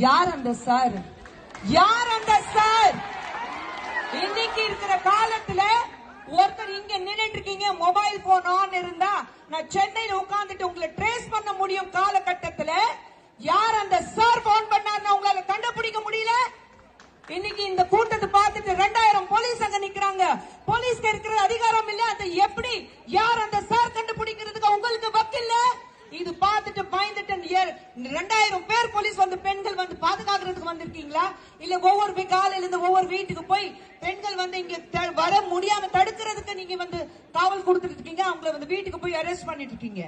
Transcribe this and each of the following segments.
யார் அந்த சார்? யார் அந்த சார்? இன்னைக்கு இருக்கிற காலத்துல ஒருத்தர் இங்க நின்னுட்டு இருக்கீங்க, மொபைல் போன் ஆன் இருந்தா நான் சென்னையில உட்கார்ந்துட்டு உங்களை ட்ரேஸ் பண்ண முடியும். காலகட்டத்துல யார் அந்த சார் போன் பண்ணாருன்னு உங்களால கண்டுபிடிக்க முடியல. இன்னைக்கு இந்த கூட்டத்தை பார்த்துட்டு 2000 போலீஸ் அங்க நிக்கிறாங்க. போலீஸ்க்கு இருக்கிற அதிகாரம் இல்ல. அதை எப்படி யார் அந்த சார் கண்டுபிடிக்கிறதுக்கு உங்களுக்கு வக்கில்ல. இது பார்த்துட்டு பயந்துட்டு 2000 பேர் போலீஸ் வந்து பெண்கள் வந்து பாதுகாக்கிறதுக்கு வந்திருக்கீங்களா? இல்ல ஒவ்வொரு காலையில இருந்து ஒவ்வொரு வீட்டுக்கு போய் பெண்கள் வந்து இங்க வர முடியாம தடுக்கிறதுக்கு நீங்க வந்து காவல் கொடுத்துட்டு இருக்கீங்க, அவங்களை வந்து வீட்டுக்கு போய் அரெஸ்ட் பண்ணிட்டு இருக்கீங்க.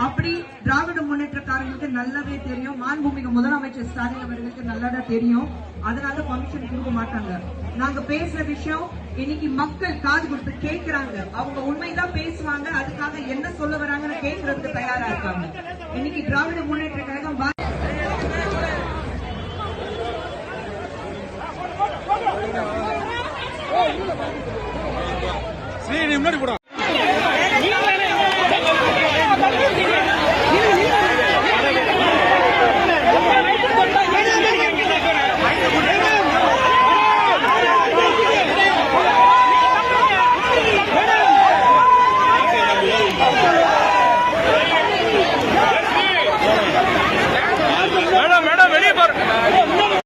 அப்படி திராவிட முன்னேற்றக்காரங்களுக்கு நல்லாவே தெரியும். மாண்புமிகு முதலமைச்சர் ஸ்டாலின் அவர்களுக்கு நல்லாதான் தெரியும். அதனால பர்மிஷன் கொடுக்க மாட்டாங்க. நாங்க பேசுற விஷயம் இன்னைக்கு மக்கள் காது கொடுத்து கேட்கிறாங்க. அவங்க உண்மைதான் பேசுவாங்க. அதுக்காக என்ன சொல்ல வராங்கன்னு கேட்கறதுக்கு தயாரா இருக்காங்க. இன்னைக்கு திராவிட முன்னேற்ற கழகம் மேடம் வெளியே பாருங்க.